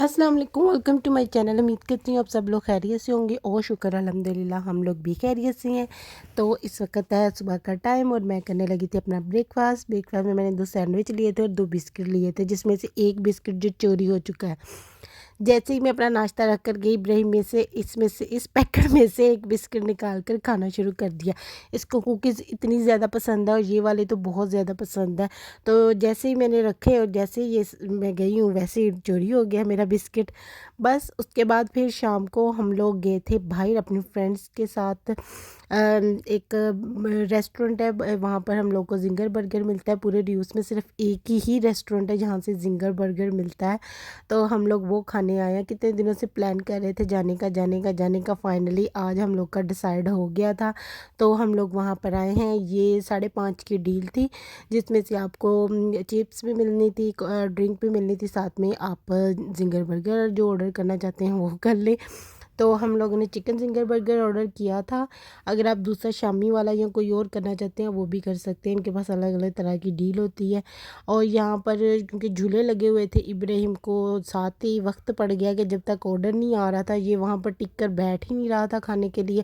अस्सलाम वालेकुम, welcome to my channel. उम्मीद करती हूँ आप सब लोग खैरियत से होंगे और शुक्र अल्हम्दुलिल्लाह हम लोग भी खैरियत से हैं। तो इस वक्त है सुबह का टाइम और मैं करने लगी थी अपना ब्रेकफास्ट में मैंने 2 सैंडविच लिए थे और 2 बिस्किट लिए थे, जिसमें से एक बिस्किट जो चोरी हो चुका है। जैसे ही मैं अपना नाश्ता रख कर गई, इब्राहिम में से इस पैकेट में से एक बिस्किट निकाल कर खाना शुरू कर दिया। इसको कुकीज़ इतनी ज़्यादा पसंद है और ये वाले तो बहुत ज़्यादा पसंद है। तो जैसे ही मैंने रखे और जैसे ही मैं गई हूँ वैसे ही चोरी हो गया मेरा बिस्किट। बस उसके बाद फिर शाम को हम लोग गए थे बाहर अपने फ्रेंड्स के साथ। एक रेस्टोरेंट है, वहाँ पर हम लोग को ज़िंगर बर्गर मिलता है। पूरे ड्यूस में सिर्फ एक ही रेस्टोरेंट है जहाँ से ज़िंगर बर्गर मिलता है। तो हम लोग वो खाने आए हैं। कितने दिनों से प्लान कर रहे थे जाने का फाइनली आज हम लोग का डिसाइड हो गया था। तो हम लोग वहाँ पर आए हैं। ये 5.5 की डील थी, जिसमें से आपको चिप्स भी मिलनी थी, ड्रिंक भी मिलनी थी, साथ में आप ज़िंगर बर्गर जो ऑर्डर करना चाहते हैं वो कर लें। तो हम लोगों ने चिकन ज़िंगर बर्गर ऑर्डर किया था। अगर आप दूसरा शामी वाला या कोई और करना चाहते हैं वो भी कर सकते हैं, इनके पास अलग अलग तरह की डील होती है। और यहाँ पर क्योंकि झूले लगे हुए थे, इब्राहिम को साथ ही वक्त पड़ गया कि जब तक ऑर्डर नहीं आ रहा था ये वहाँ पर टिक कर बैठ ही नहीं रहा था खाने के लिए,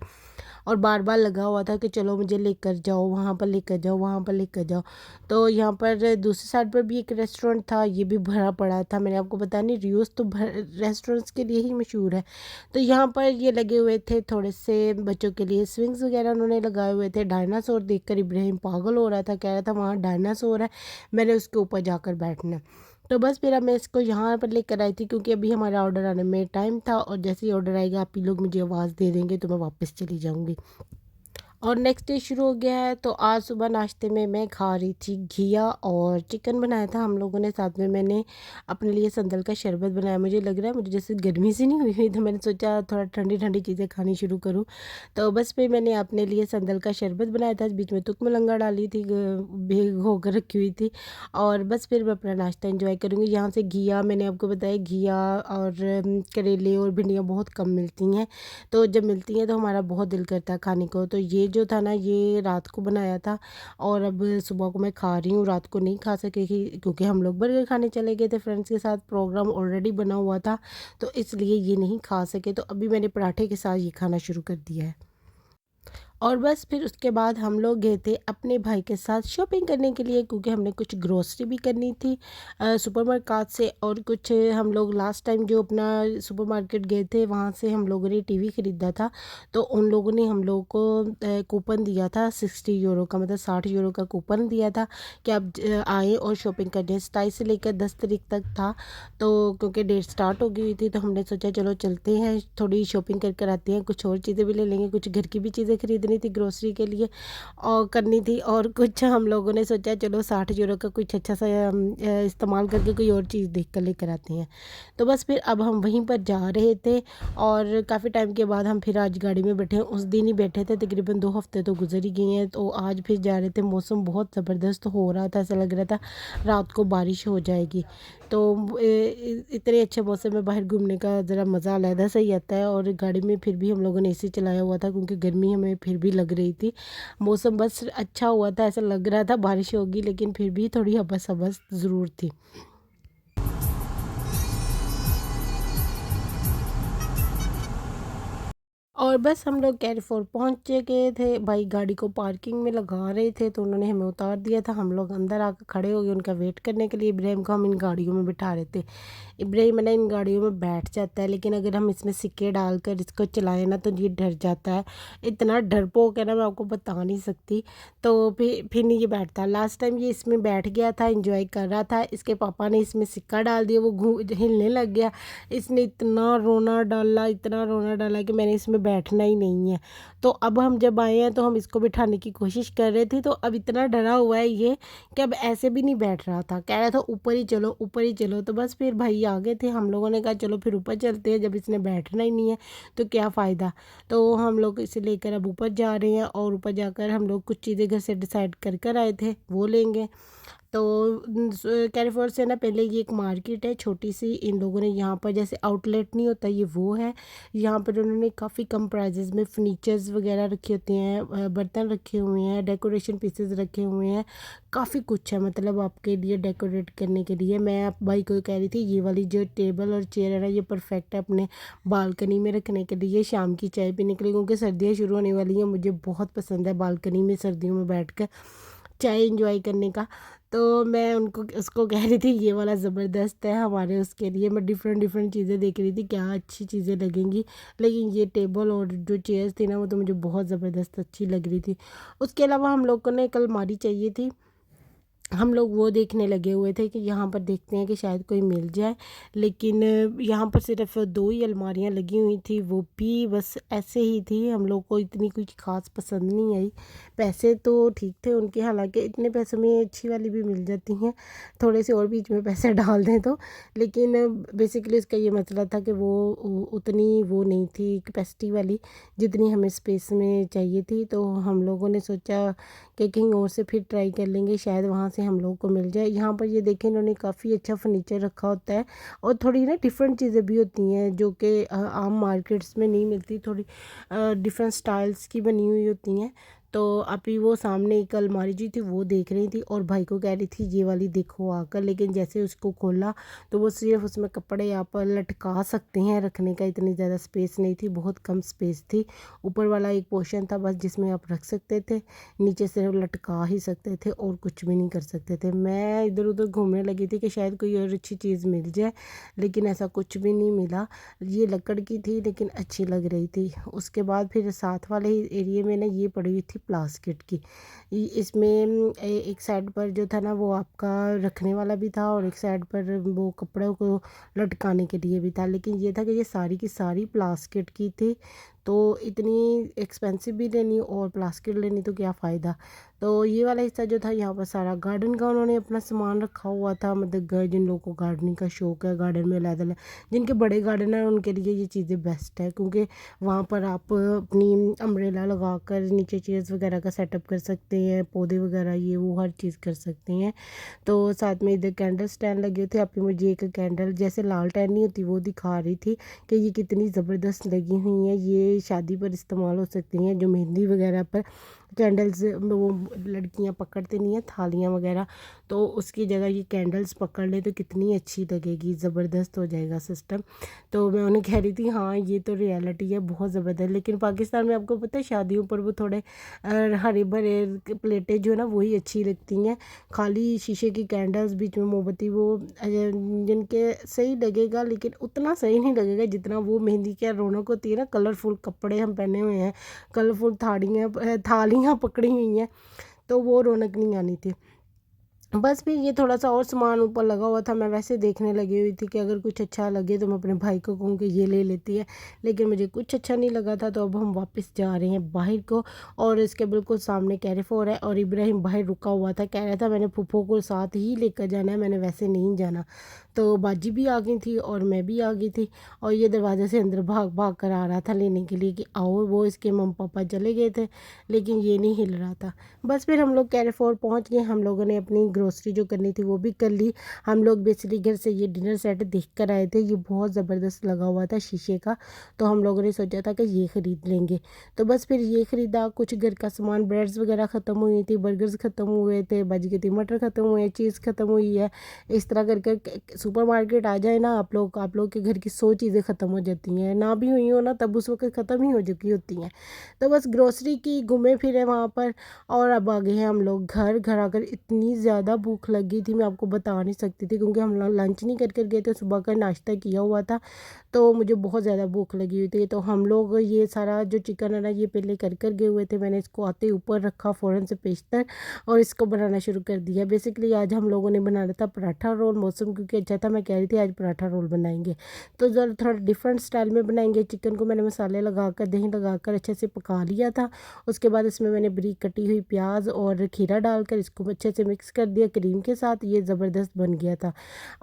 और बार बार लगा हुआ था कि चलो मुझे लेकर जाओ, वहाँ पर लेकर जाओ, वहाँ पर लेकर जाओ। तो यहाँ पर दूसरी साइड पर भी एक रेस्टोरेंट था, ये भी भरा पड़ा था। मैंने आपको बताया नहीं, रियोज़ तो रेस्टोरेंट्स के लिए ही मशहूर है। तो यहाँ पर ये लगे हुए थे थोड़े से बच्चों के लिए स्विंग्स वगैरह उन्होंने लगाए हुए थे। डायनासोर देखकर इब्राहिम पागल हो रहा था, कह रहा था वहाँ डायनासोर है, मैंने उसके ऊपर जाकर बैठना है। तो बस फिर अब मैं इसको यहाँ पर लेकर आई थी क्योंकि अभी हमारा ऑर्डर आने में टाइम था, और जैसे ही ऑर्डर आएगा आप ही लोग मुझे आवाज़ दे देंगे तो मैं वापस चली जाऊँगी। और नेक्स्ट डे शुरू हो गया है। तो आज सुबह नाश्ते में मैं खा रही थी घिया और चिकन बनाया था हम लोगों ने। साथ में मैंने अपने लिए संदल का शरबत बनाया। मुझे लग रहा है मुझे जैसे गर्मी सी नहीं हुई हुई, तो मैंने सोचा थोड़ा ठंडी ठंडी चीज़ें खानी शुरू करूँ। तो बस फिर मैंने अपने लिए संदल का शरबत बनाया था, बीच में तुक मलंगा डाली थी, भिगो कर रखी हुई थी। और बस फिर मैं अपना नाश्ता इंजॉय करूँगी। यहाँ से घिया, मैंने आपको बताया घिया और करेले और भिंडियाँ बहुत कम मिलती हैं। तो जब मिलती हैं तो हमारा बहुत दिल करता है खाने को। तो ये जो था ना, ये रात को बनाया था और अब सुबह को मैं खा रही हूँ। रात को नहीं खा सके क्योंकि हम लोग बर्गर खाने चले गए थे फ्रेंड्स के साथ, प्रोग्राम ऑलरेडी बना हुआ था, तो इसलिए ये नहीं खा सके। तो अभी मैंने पराठे के साथ ये खाना शुरू कर दिया है। और बस फिर उसके बाद हम लोग गए थे अपने भाई के साथ शॉपिंग करने के लिए, क्योंकि हमने कुछ ग्रोसरी भी करनी थी सुपरमार्केट से। और कुछ हम लोग लास्ट टाइम जो अपना सुपरमार्केट गए थे वहाँ से हम लोगों ने टीवी ख़रीदा था। तो उन लोगों ने हम लोगों को कूपन दिया था 60 यूरो का, मतलब 60 यूरो का कूपन दिया था कि आप आएँ और शॉपिंग करें। 27 से लेकर 10 तारीख तक था। तो क्योंकि डेट स्टार्ट हो गई हुई थी तो हमने सोचा चलो चलते हैं, थोड़ी शॉपिंग कर कर आते हैं, कुछ और चीज़ें भी ले लेंगे, कुछ घर की भी चीज़ें खरीदनी थी ग्रोसरी के लिए और करनी थी। और कुछ हम लोगों ने सोचा चलो 60 यूरो का कुछ अच्छा सा इस्तेमाल करके कोई और चीज़ देख कर लेकर आते हैं। तो बस फिर अब हम वहीं पर जा रहे थे और काफ़ी टाइम के बाद हम फिर आज गाड़ी में बैठे हैं। उस दिन ही बैठे थे, तकरीबन 2 हफ्ते तो गुजर ही गए हैं। तो आज फिर जा रहे थे, मौसम बहुत ज़बरदस्त हो रहा था, ऐसा लग रहा था रात को बारिश हो जाएगी। तो इतने अच्छे मौसम में बाहर घूमने का ज़रा मज़ा अलग से ही आता है। और गाड़ी में फिर भी हम लोगों ने एसी चलाया हुआ था क्योंकि गर्मी हमें फिर भी लग रही थी। मौसम बस अच्छा हुआ था, ऐसा लग रहा था बारिश होगी, लेकिन फिर भी थोड़ी हबस हबस ज़रूर थी। और बस हम लोग कैरफोर पहुँच गए थे। भाई गाड़ी को पार्किंग में लगा रहे थे तो उन्होंने हमें उतार दिया था। हम लोग अंदर आकर खड़े हो गए उनका वेट करने के लिए। इब्राहिम को हम इन गाड़ियों में बिठा रहे थे। इब्राहिम है ना इन गाड़ियों में बैठ जाता है, लेकिन अगर हम इसमें सिक्के डालकर इसको चलाएं ना तो ये डर जाता है। इतना डरपोक है ना, मैं आपको बता नहीं सकती। तो फिर नहीं ये बैठता। लास्ट टाइम ये इसमें बैठ गया था, इंजॉय कर रहा था। इसके पापा ने इसमें सिक्का डाल दिया, वो हिलने लग गया। इसने इतना रोना डाला कि मैंने इसमें बैठना ही नहीं है। तो अब हम जब आए हैं तो हम इसको बिठाने की कोशिश कर रहे थे, तो अब इतना डरा हुआ है ये कि अब ऐसे भी नहीं बैठ रहा था, कह रहा था ऊपर ही चलो ऊपर ही चलो। तो बस फिर भाई आ गए थे, हम लोगों ने कहा चलो फिर ऊपर चलते हैं, जब इसने बैठना ही नहीं है तो क्या फ़ायदा। तो हम लोग इसे लेकर अब ऊपर जा रहे हैं और ऊपर जाकर हम लोग कुछ चीज़ें घर से डिसाइड कर कर आए थे वो लेंगे। तो कैरीफोर से ना पहले ये एक मार्केट है छोटी सी, इन लोगों ने यहाँ पर जैसे आउटलेट नहीं होता ये वो है। यहाँ पर उन्होंने काफ़ी कम प्राइजेज़ में फर्नीचर्स वगैरह रखे होते हैं, बर्तन रखे हुए हैं, डेकोरेशन पीसेस रखे हुए हैं, काफ़ी कुछ है मतलब आपके लिए डेकोरेट करने के लिए। मैं आप भाई को कह रही थी ये वाली जो टेबल और चेयर है ना ये परफेक्ट है अपने बालकनी में रखने के लिए, शाम की चाय पीने के लिए, क्योंकि सर्दियाँ शुरू होने वाली हैं। मुझे बहुत पसंद है बालकनी में सर्दियों में बैठ चाय इंजॉय करने का। तो मैं उनको उसको कह रही थी ये वाला ज़बरदस्त है हमारे उसके लिए। मैं डिफ़रेंट डिफ़रेंट चीज़ें देख रही थी क्या अच्छी चीज़ें लगेंगी, लेकिन ये टेबल और जो चेयर्स थी ना वो तो मुझे बहुत ज़बरदस्त अच्छी लग रही थी। उसके अलावा हम लोग को ना एक अलमारी चाहिए थी, हम लोग वो देखने लगे हुए थे कि यहाँ पर देखते हैं कि शायद कोई मिल जाए, लेकिन यहाँ पर सिर्फ 2 ही अलमारियाँ लगी हुई थी, वो भी बस ऐसे ही थी। हम लोग को इतनी कुछ ख़ास पसंद नहीं आई। पैसे तो ठीक थे उनके, हालाँकि इतने पैसों में अच्छी वाली भी मिल जाती हैं, थोड़े से और बीच में पैसे डाल दें तो। लेकिन बेसिकली उसका ये मसला था कि वो उतनी वो नहीं थी कैपेसिटी वाली जितनी हमें स्पेस में चाहिए थी। तो हम लोगों ने सोचा कि कहीं और से फिर ट्राई कर लेंगे, शायद वहाँ से हम लोग को मिल जाए। यहाँ पर ये देखें इन्होंने काफ़ी अच्छा फर्नीचर रखा होता है, और थोड़ी ना डिफरेंट चीज़ें भी होती हैं जो कि आम मार्केट्स में नहीं मिलती, थोड़ी डिफरेंट स्टाइल्स की बनी हुई होती हैं। तो अभी वो सामने एक अलमारी जी थी वो देख रही थी, और भाई को कह रही थी ये वाली देखो आकर, लेकिन जैसे उसको खोला तो वो सिर्फ उसमें कपड़े यहाँ पर लटका सकते हैं रखने का, इतनी ज़्यादा स्पेस नहीं थी, बहुत कम स्पेस थी। ऊपर वाला एक पोर्शन था बस जिसमें आप रख सकते थे, नीचे सिर्फ लटका ही सकते थे और कुछ भी नहीं कर सकते थे। मैं इधर उधर घूमने लगी थी कि शायद कोई और अच्छी चीज़ मिल जाए, लेकिन ऐसा कुछ भी नहीं मिला। ये लकड़ की थी लेकिन अच्छी लग रही थी। उसके बाद फिर साथ वाले एरिया में ना ये पड़ी हुई थी प्लास्टिक की। इसमें एक साइड पर जो था ना वो आपका रखने वाला भी था, और एक साइड पर वो कपड़ों को लटकाने के लिए भी था, लेकिन ये था कि ये सारी की सारी प्लास्टिक की थी। तो इतनी एक्सपेंसिव भी लेनी और प्लास्टिक लेनी तो क्या फ़ायदा। तो ये वाला हिस्सा जो था यहाँ पर सारा गार्डन का उन्होंने अपना सामान रखा हुआ था, मतलब जिन लोगों को गार्डनिंग का शौक़ है, गार्डन में अलग-अलग जिनके बड़े गार्डन हैं उनके लिए ये चीज़ें बेस्ट है, क्योंकि वहाँ पर आप अपनी अम्ब्रेला लगाकर नीचे चेयर्स वगैरह का सेटअप कर सकते हैं, पौधे वगैरह ये वो हर चीज़ कर सकते हैं। तो साथ में इधर कैंडल स्टैंड लगे थे। अभी मुझे एक कैंडल जैसे लालटेन नहीं होती वो दिखा रही थी कि ये कितनी ज़बरदस्त लगी हुई है, ये शादी पर इस्तेमाल हो सकती हैं, जो मेहंदी वगैरह पर कैंडल्स वो लड़कियां पकड़ते नहीं हैं थालियां वगैरह, तो उसकी जगह ये कैंडल्स पकड़ ले तो कितनी अच्छी लगेगी, ज़बरदस्त हो जाएगा सिस्टम। तो मैं उन्हें कह रही थी हाँ ये तो रियलिटी है बहुत ज़बरदस्त, लेकिन पाकिस्तान में आपको पता है शादियों पर वो थोड़े हरे भरे प्लेटें जो है ना वही अच्छी लगती हैं, खाली शीशे की कैंडल्स बीच में मोमबत्ती वो जिनके सही लगेगा, लेकिन उतना सही नहीं लगेगा जितना वो मेहंदी की रौनक होती है ना। कलरफुल कपड़े हम पहने हुए हैं, कलरफुल थालियाँ पकड़ी हुई हैं, तो वो रौनक नहीं आनी थी। बस फिर ये थोड़ा-सा और सामान ऊपर लगा हुआ था, मैं वैसे देखने लगी हुई थी कि अगर कुछ अच्छा लगे तो मैं अपने भाई को कहूँ कि ये ले लेती है, लेकिन मुझे कुछ अच्छा नहीं लगा था। तो अब हम वापस जा रहे हैं बाहर को, और इसके बिल्कुल सामने कैरीफोर है, और इब्राहिम बाहर रुका हुआ था, कह रहा था मैंने फूफो को साथ ही लेकर जाना है, मैंने वैसे नहीं जाना। तो बाजी भी आ गई थी और मैं भी आ गई थी, और ये दरवाज़े से अंदर भाग-भाग कर आ रहा था लेने के लिए कि आओ, वो इसके मम्मी-पापा चले गए थे, लेकिन ये नहीं हिल रहा था। बस फिर हम लोग कैरीफोर पहुँच गए, हम लोगों ने अपनी ग्रोसरी जो करनी थी वो भी कर ली। हम लोग बेसिकली घर से ये डिनर सेट देख कर आए थे, ये बहुत ज़बरदस्त लगा हुआ था शीशे का, तो हम लोगों ने सोचा था कि ये ख़रीद लेंगे। तो बस फिर ये ख़रीदा, कुछ घर का सामान, ब्रेड्स वगैरह ख़त्म हुई थी, बर्गर्स ख़त्म हुए थे, बच गए थे मटर ख़त्म हुए, चीज़ ख़त्म हुई है। इस तरह कर कर सुपरमार्केट आ जाए ना आप लोग के घर की 100 चीज़ें ख़त्म हो जाती हैं, ना भी हुई हो ना तब उस वक़्त ख़त्म ही हो चुकी होती हैं। तो बस ग्रोसरी की घूमे फिरे वहाँ पर, और अब आ गए हैं हम लोग घर। घर आकर इतनी ज़्यादा भूख लगी थी मैं आपको बता नहीं सकती थी, क्योंकि हम लोग लंच नहीं कर कर गए थे, सुबह का नाश्ता किया हुआ था, तो मुझे बहुत ज़्यादा भूख लगी हुई थी। तो हम लोग ये सारा जो चिकन है ना ये पहले कर कर गए हुए थे, मैंने इसको आते ही ऊपर रखा फ़ौरन से पेशतर, और इसको बनाना शुरू कर दिया। बेसिकली आज हम लोगों ने बनाना था पराठा रोल, मौसम क्योंकि सोचा था, मैं कह रही थी आज पराठा रोल बनाएंगे। तो ज़रा थोड़ा डिफरेंट स्टाइल में बनाएंगे। चिकन को मैंने मसाले लगाकर, दही लगाकर अच्छे से पका लिया था। उसके बाद इसमें मैंने बारीक कटी हुई प्याज और खीरा डालकर इसको अच्छे से मिक्स कर दिया क्रीम के साथ। ये ज़बरदस्त बन गया था।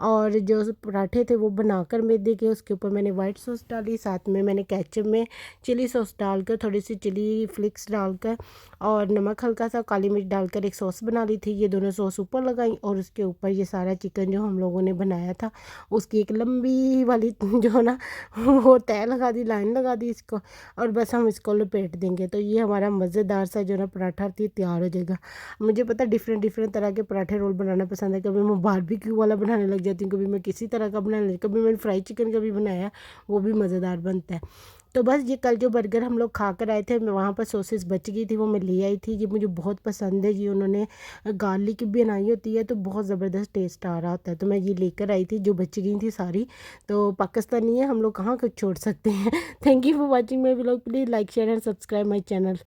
और जो पराठे थे वो बनाकर मैदे के, उसके ऊपर मैंने वाइट सॉस डाली, साथ में मैंने केचप में चिली सॉस डालकर, थोड़ी सी चिली फ्लिक्स डालकर और नमक हल्का सा, काली मिर्च डालकर एक सॉस बना ली थी। ये दोनों सॉस ऊपर लगाई और उसके ऊपर ये सारा चिकन जो हम लोगों ने बनाया था उसकी एक लंबी वाली जो है ना वो तय लगा दी, लाइन लगा दी इसको, और बस हम इसको लपेट देंगे तो ये हमारा मज़ेदार सा जो है ना पराठा तैयार हो जाएगा। मुझे पता डिफरेंट डिफरेंट तरह के पराठे रोल बनाना पसंद है। कभी मैं बारबेक्यू वाला बनाने लग जाती हूँ, कभी मैं किसी तरह का बनाने लगी, कभी मैंने फ्राई चिकन का भी बनाया, वो भी मज़ेदार बनता है। तो बस ये कल जो बर्गर हम लोग खा कर आए थे, मैं वहाँ पर सॉसेस बच गई थी, वो मैं ले आई थी। ये मुझे बहुत पसंद है जी, उन्होंने गार्लिक भी बनाई होती है तो बहुत ज़बरदस्त टेस्ट आ रहा होता है। तो मैं ये लेकर आई थी, जो बच गई थी सारी। तो पाकिस्तानी है, हम लोग कहाँ कुछ छोड़ सकते हैं। Thank you for watching my vlog. Please like share and subscribe my channel.